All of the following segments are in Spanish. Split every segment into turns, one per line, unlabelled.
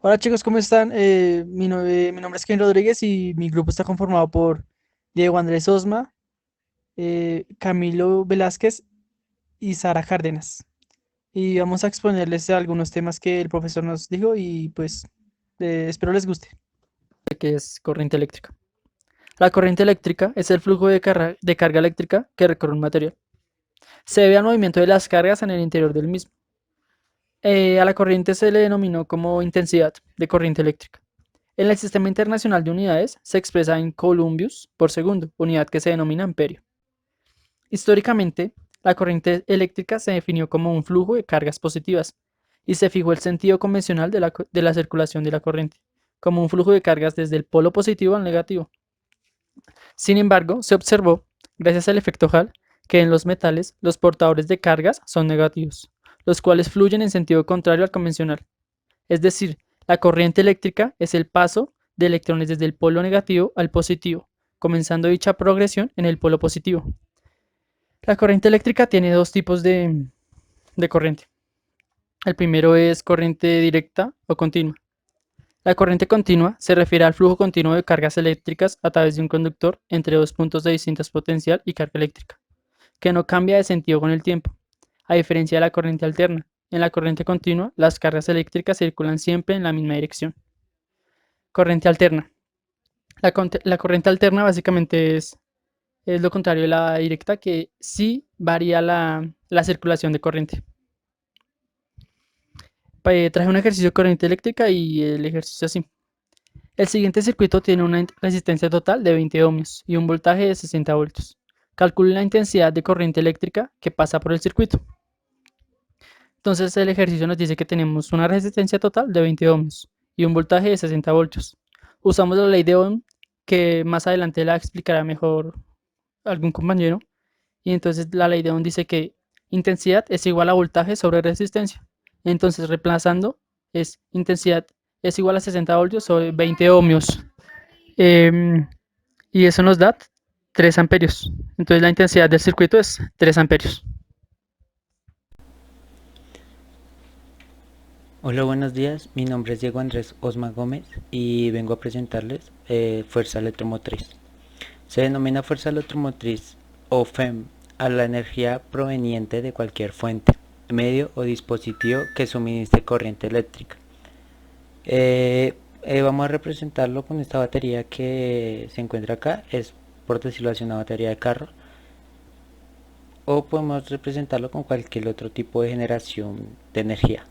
Hola chicos, ¿cómo están? Mi nombre es Ken Rodríguez y mi grupo está conformado por Diego Andrés Osma, Camilo Velázquez y Sara Cárdenas. Y vamos a exponerles algunos temas que el profesor nos dijo y pues espero les guste.
Que es corriente eléctrica. La corriente eléctrica es el flujo de carga eléctrica que recorre un material. Se debe al movimiento de las cargas en el interior del mismo. A la corriente se le denominó como intensidad de corriente eléctrica. En el Sistema Internacional de Unidades se expresa en columbios por segundo, unidad que se denomina amperio. Históricamente, la corriente eléctrica se definió como un flujo de cargas positivas y se fijó el sentido convencional de la circulación de la corriente, como un flujo de cargas desde el polo positivo al negativo. Sin embargo, se observó, gracias al efecto Hall, que en los metales los portadores de cargas son negativos, los cuales fluyen en sentido contrario al convencional. Es decir, la corriente eléctrica es el paso de electrones desde el polo negativo al positivo, comenzando dicha progresión en el polo positivo. La corriente eléctrica tiene dos tipos de corriente. El primero es corriente directa o continua. La corriente continua se refiere al flujo continuo de cargas eléctricas a través de un conductor entre dos puntos de distintas potencial y carga eléctrica, que no cambia de sentido con el tiempo, a diferencia de la corriente alterna. En la corriente continua, las cargas eléctricas circulan siempre en la misma dirección. Corriente alterna. La corriente alterna básicamente es lo contrario de la directa, que sí varía la circulación de corriente. Traje un ejercicio de corriente eléctrica y el ejercicio así. El siguiente circuito tiene una resistencia total de 20 ohmios y un voltaje de 60 voltios. Calcule la intensidad de corriente eléctrica que pasa por el circuito. Entonces el ejercicio nos dice que tenemos una resistencia total de 20 ohmios y un voltaje de 60 voltios. Usamos la ley de Ohm, que más adelante la explicará mejor algún compañero. Y entonces la ley de Ohm dice que intensidad es igual a voltaje sobre resistencia. Entonces reemplazando es intensidad es igual a 60 voltios sobre 20 ohmios. Eh, y eso nos da 3 amperios. Entonces la intensidad del circuito es 3 amperios.
Hola, buenos días. Mi nombre es Diego Andrés Osma Gómez y vengo a presentarles fuerza electromotriz. Se denomina fuerza electromotriz o FEM a la energía proveniente de cualquier fuente, medio o dispositivo que suministre corriente eléctrica. Vamos a representarlo con esta batería que se encuentra acá. Es, por decirlo así, una batería de carro. O podemos representarlo con cualquier otro tipo de generación de energía,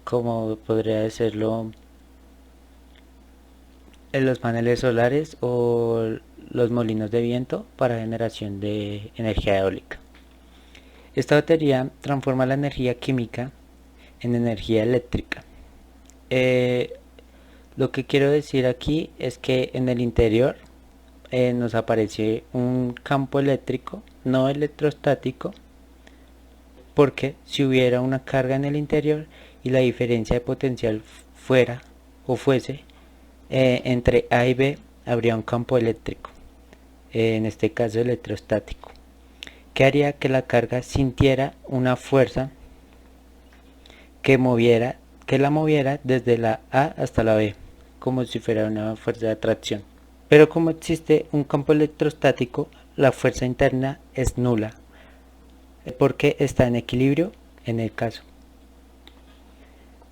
como podría serlo en los paneles solares o los molinos de viento para generación de energía eólica. Esta batería transforma la energía química en energía eléctrica. Eh, lo que quiero decir aquí es que en el interior nos aparece un campo eléctrico no electrostático, porque si hubiera una carga en el interior y la diferencia de potencial fuera o fuese entre A y B, habría un campo eléctrico, en este caso electrostático, que haría que la carga sintiera una fuerza que moviera, que la moviera desde la A hasta la B, como si fuera una fuerza de atracción. Pero como existe un campo electrostático, la fuerza interna es nula, porque está en equilibrio en el caso.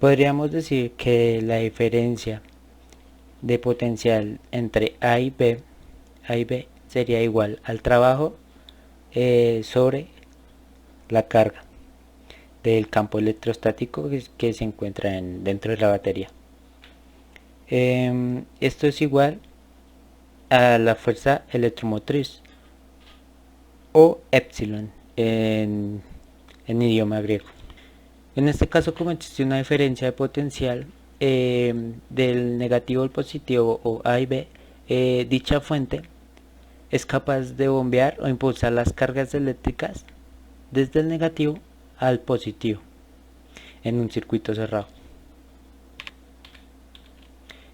Podríamos decir que la diferencia de potencial entre A y B sería igual al trabajo sobre la carga del campo electrostático que se encuentra dentro de la batería. Esto es igual a la fuerza electromotriz o epsilon en idioma griego. En este caso, como existe una diferencia de potencial del negativo al positivo o A y B, dicha fuente es capaz de bombear o impulsar las cargas eléctricas desde el negativo al positivo en un circuito cerrado.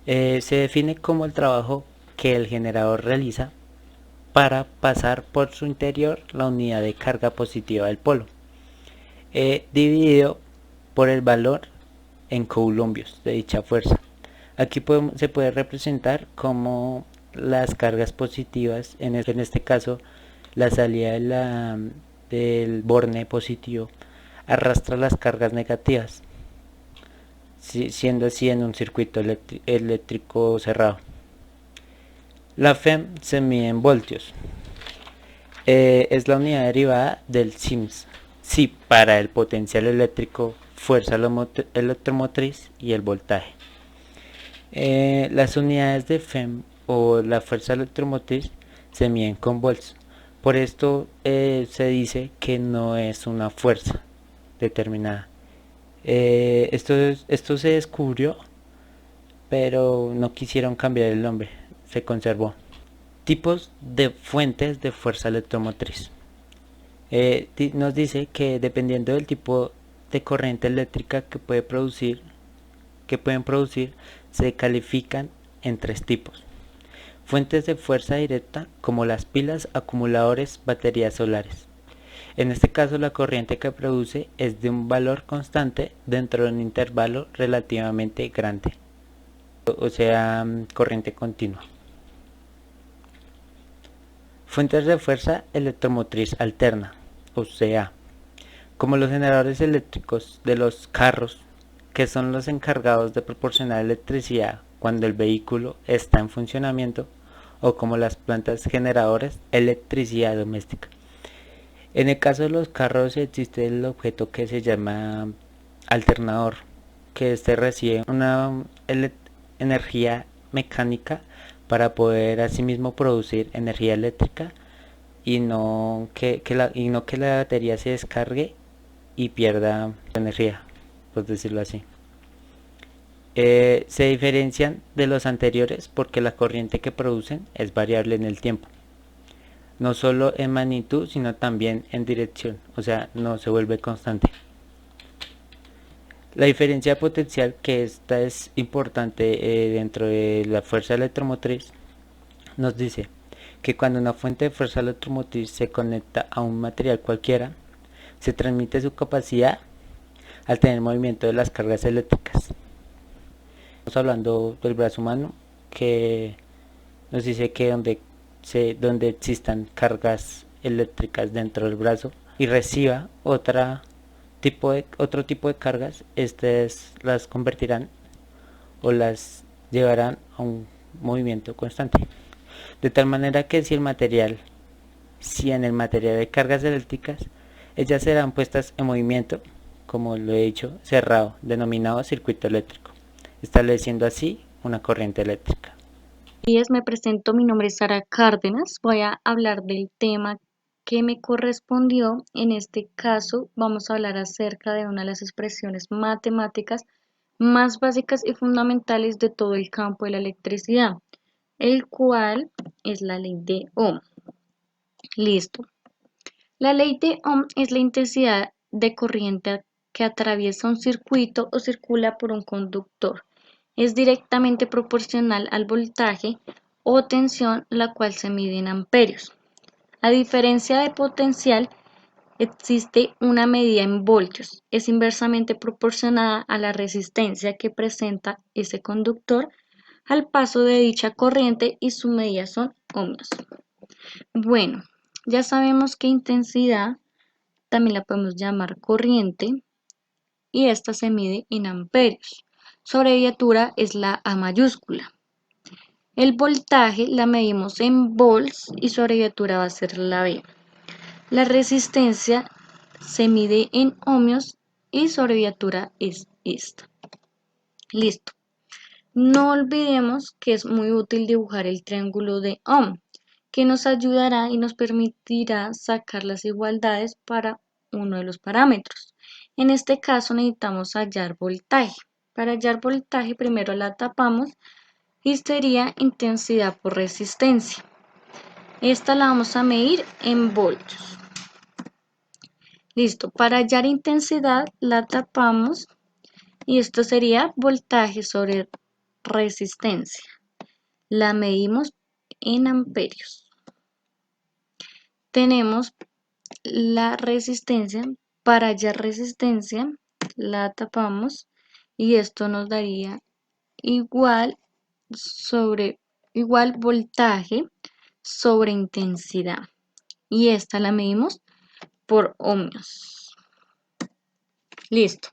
Se define como el trabajo que el generador realiza para pasar por su interior la unidad de carga positiva del polo, dividido por el valor en coulombios de dicha fuerza. Aquí se puede representar como las cargas positivas, en este caso la salida del borne positivo arrastra las cargas negativas, siendo así en un circuito eléctrico cerrado. La FEM se mide en voltios. Es la unidad derivada del SIMS. Sí, para el potencial eléctrico, fuerza electromotriz y el voltaje. Las unidades de FEM o la fuerza electromotriz se miden con volts. Por esto se dice que no es una fuerza determinada. Esto se descubrió, pero no quisieron cambiar el nombre, se conservó. Tipos de fuentes de fuerza electromotriz. Nos dice que dependiendo del tipo de corriente eléctrica que pueden producir, se califican en 3 tipos. Fuentes de fuerza directa como las pilas, acumuladores, baterías solares. En este caso la corriente que produce es de un valor constante dentro de un intervalo relativamente grande, o sea, corriente continua. Fuentes de fuerza electromotriz alterna, o sea, como los generadores eléctricos de los carros, que son los encargados de proporcionar electricidad cuando el vehículo está en funcionamiento, o como las plantas generadoras de electricidad doméstica. En el caso de los carros existe el objeto que se llama alternador, que este recibe una energía mecánica para poder asimismo producir energía eléctrica y no que la batería se descargue y pierda energía, por decirlo así. Se diferencian de los anteriores porque la corriente que producen es variable en el tiempo, no solo en magnitud sino también en dirección, o sea, no se vuelve constante. La diferencia potencial, que esta es importante dentro de la fuerza electromotriz, nos dice que cuando una fuente de fuerza electromotriz se conecta a un material cualquiera, se transmite su capacidad al tener movimiento de las cargas eléctricas. Estamos hablando del brazo humano, que nos dice que donde existan cargas eléctricas dentro del brazo y reciba otro tipo de cargas, estas las convertirán o las llevarán a un movimiento constante. De tal manera que si en el material hay cargas eléctricas, ellas serán puestas en movimiento, como lo he dicho, cerrado, denominado circuito eléctrico, estableciendo así una corriente eléctrica.
Me presento, mi nombre es Sara Cárdenas, voy a hablar del tema que me correspondió. En este caso vamos a hablar acerca de una de las expresiones matemáticas más básicas y fundamentales de todo el campo de la electricidad, el cual es la ley de Ohm. Listo. La ley de Ohm es la intensidad de corriente que atraviesa un circuito o circula por un conductor. Es directamente proporcional al voltaje o tensión, la cual se mide en amperios. A diferencia de potencial, existe una medida en voltios. Es inversamente proporcionada a la resistencia que presenta ese conductor al paso de dicha corriente y su medida son ohmios. Bueno, ya sabemos que intensidad también la podemos llamar corriente y esta se mide en amperios. Su abreviatura es la A mayúscula. El voltaje la medimos en volts y su abreviatura va a ser la V. La resistencia se mide en ohmios y su abreviatura es esta. Listo. No olvidemos que es muy útil dibujar el triángulo de Ohm, que nos ayudará y nos permitirá sacar las igualdades para uno de los parámetros. En este caso necesitamos hallar voltaje. Para hallar voltaje primero la tapamos y sería intensidad por resistencia. Esta la vamos a medir en voltios. Listo, para hallar intensidad la tapamos y esto sería voltaje sobre resistencia. La medimos en amperios. Tenemos la resistencia. Para hallar resistencia la tapamos y esto nos daría igual voltaje sobre intensidad, y esta la medimos por ohmios. Listo.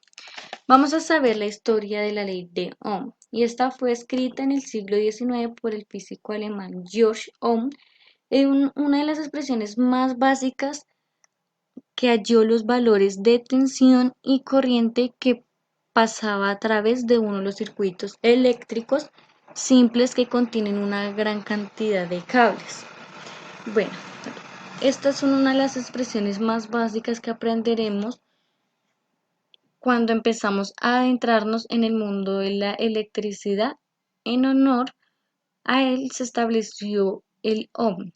Vamos a saber la historia de la ley de Ohm, y esta fue escrita en el siglo XIX por el físico alemán Georg Ohm, en una de las expresiones más básicas que halló los valores de tensión y corriente que pasaba a través de uno de los circuitos eléctricos simples que contienen una gran cantidad de cables. Bueno, estas son una de las expresiones más básicas que aprenderemos cuando empezamos a adentrarnos en el mundo de la electricidad. En honor a él se estableció el ohm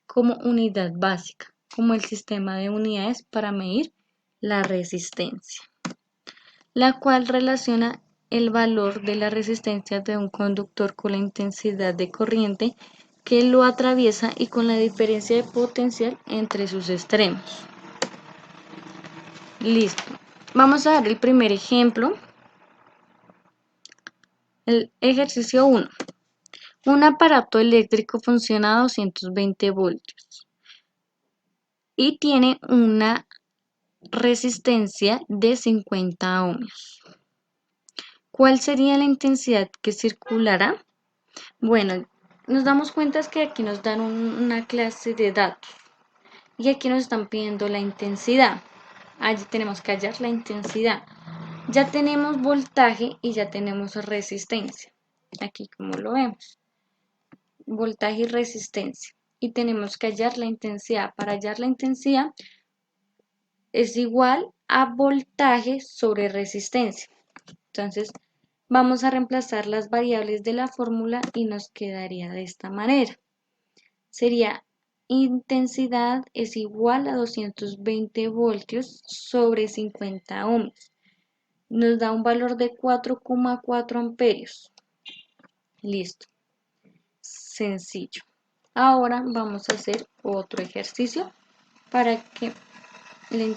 como unidad básica, como el sistema de unidades para medir la resistencia, la cual relaciona el valor de la resistencia de un conductor con la intensidad de corriente que lo atraviesa y con la diferencia de potencial entre sus extremos. Listo. Vamos a dar el primer ejemplo. El ejercicio 1. Un aparato eléctrico funciona a 220 voltios y tiene una resistencia de 50 ohmios. ¿Cuál sería la intensidad que circulará? Bueno, nos damos cuenta que aquí nos dan una clase de datos y aquí nos están pidiendo la intensidad. Allí tenemos que hallar la intensidad. Ya tenemos voltaje y ya tenemos resistencia. Aquí como lo vemos, voltaje y resistencia. Y tenemos que hallar la intensidad. Para hallar la intensidad es igual a voltaje sobre resistencia. Entonces vamos a reemplazar las variables de la fórmula y nos quedaría de esta manera. Sería intensidad es igual a 220 voltios sobre 50 ohmios. Nos da un valor de 4,4 amperios. Listo. Sencillo. Ahora vamos a hacer otro ejercicio para que lo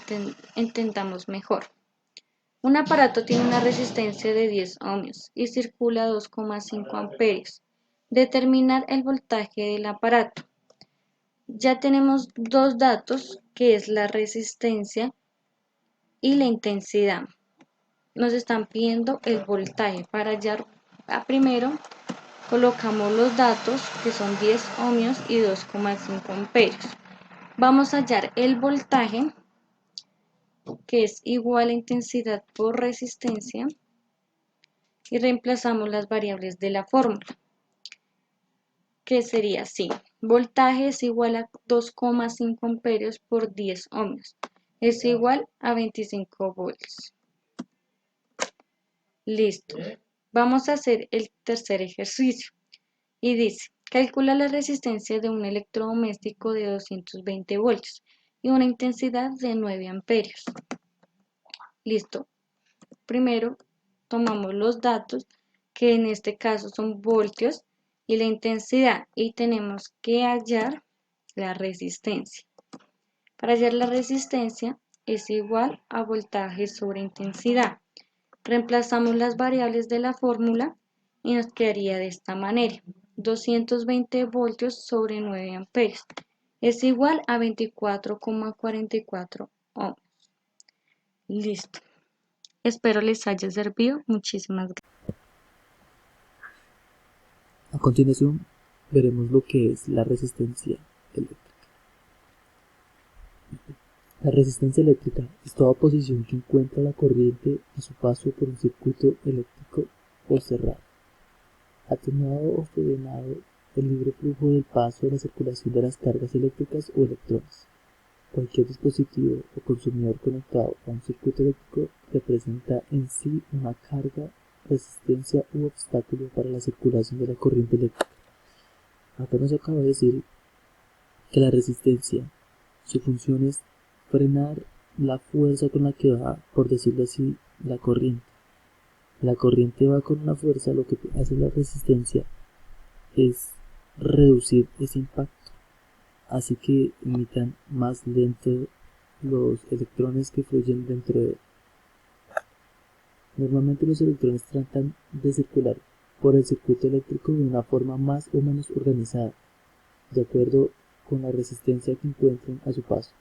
entendamos mejor. Un aparato tiene una resistencia de 10 ohmios y circula a 2,5 amperios. Determinar el voltaje del aparato. Ya tenemos dos datos, que es la resistencia y la intensidad. Nos están pidiendo el voltaje. Para hallar, primero colocamos los datos, que son 10 ohmios y 2,5 amperios. Vamos a hallar el voltaje, que es igual a intensidad por resistencia, y reemplazamos las variables de la fórmula, que sería así: voltaje es igual a 2,5 amperios por 10 ohmios, es igual a 25 volts. Listo. Vamos a hacer el tercer ejercicio y dice: calcula la resistencia de un electrodoméstico de 220 voltios y una intensidad de 9 amperios. Listo. Primero tomamos los datos, que en este caso son voltios, y la intensidad, y tenemos que hallar la resistencia. Para hallar la resistencia es igual a voltaje sobre intensidad. Reemplazamos las variables de la fórmula y nos quedaría de esta manera: 220 voltios sobre 9 amperios es igual a 24,44 ohms. Listo. Espero les haya servido. Muchísimas gracias.
A continuación, veremos lo que es la resistencia eléctrica. La resistencia eléctrica es toda posición que encuentra la corriente a su paso por un circuito eléctrico o cerrado, atenuado o frenado el libre flujo del paso de la circulación de las cargas eléctricas o electrones. Cualquier dispositivo o consumidor conectado a un circuito eléctrico representa en sí una carga, resistencia u obstáculo para la circulación de la corriente eléctrica. Acá nos acaba de decir que la resistencia, su función es frenar la fuerza con la que va, por decirlo así, la corriente. La corriente va con una fuerza, lo que hace la resistencia es reducir ese impacto, así que emitan más lento los electrones que fluyen dentro de él. Normalmente los electrones tratan de circular por el circuito eléctrico de una forma más o menos organizada, de acuerdo con la resistencia que encuentren a su paso.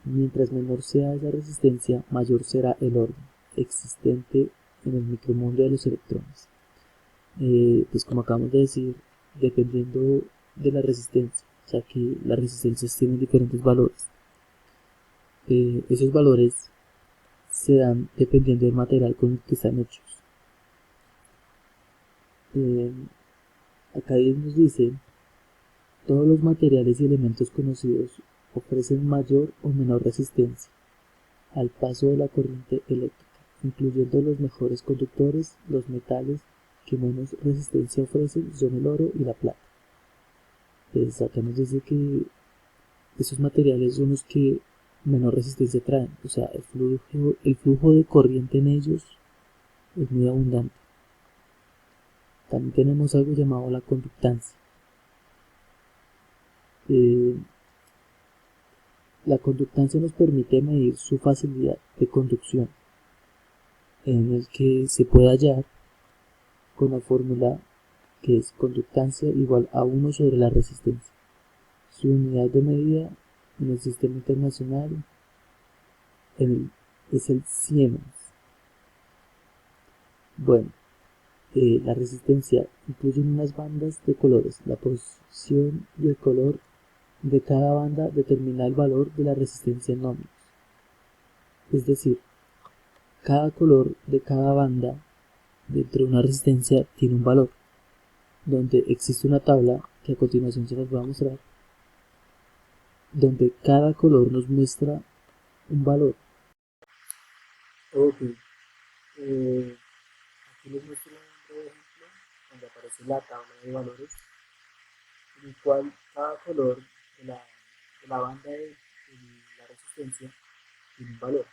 Mientras menor sea esa resistencia, mayor será el orden existente en el micromundo de los electrones. Pues como acabamos de decir, dependiendo de la resistencia, ya que las resistencias tienen diferentes valores. Esos valores se dan dependiendo del material con el que están hechos. Acá nos dice, todos los materiales y elementos conocidos ofrecen mayor o menor resistencia al paso de la corriente eléctrica, incluyendo los mejores conductores. Los metales que menos resistencia ofrecen son el oro y la plata. Pues acá nos dice que esos materiales son los que menor resistencia traen, o sea, el flujo de corriente en ellos es muy abundante. También tenemos algo llamado la conductancia. La conductancia nos permite medir su facilidad de conducción, en el que se puede hallar con la fórmula que es conductancia igual a 1 sobre la resistencia. Su unidad de medida en el sistema internacional es el siemens. Bueno, la resistencia incluye unas bandas de colores. La posición y el color de cada banda determina el valor de la resistencia en ohmios. Es decir, cada color de cada banda dentro de una resistencia tiene un valor, donde existe una tabla que a continuación se las voy a mostrar, donde cada color nos muestra un valor. Ok, aquí les muestro un breve ejemplo donde aparece la tabla de valores, en el cual cada color de la banda de la resistencia tiene un valor.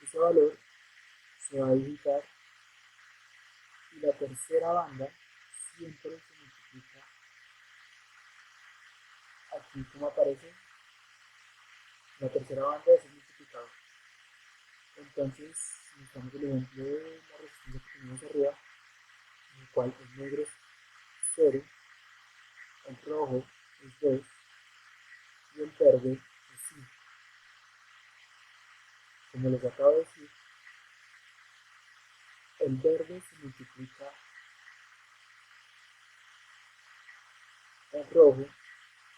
Ese valor se va a digitar y la tercera banda siempre se multiplica. Aquí como aparece, la tercera banda es el multiplicador. Entonces, si usamos el ejemplo de la resistencia que tenemos arriba, en el cual el negro es 0, el rojo es 2 y el verde es 5. Como les acabo de decir, el verde se multiplica el rojo,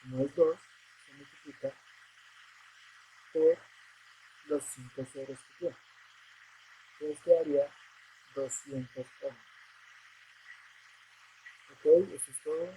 como es 2, se multiplica por los 5 ceros que tiene. Entonces quedaría 200 ohms. Ok, eso es todo.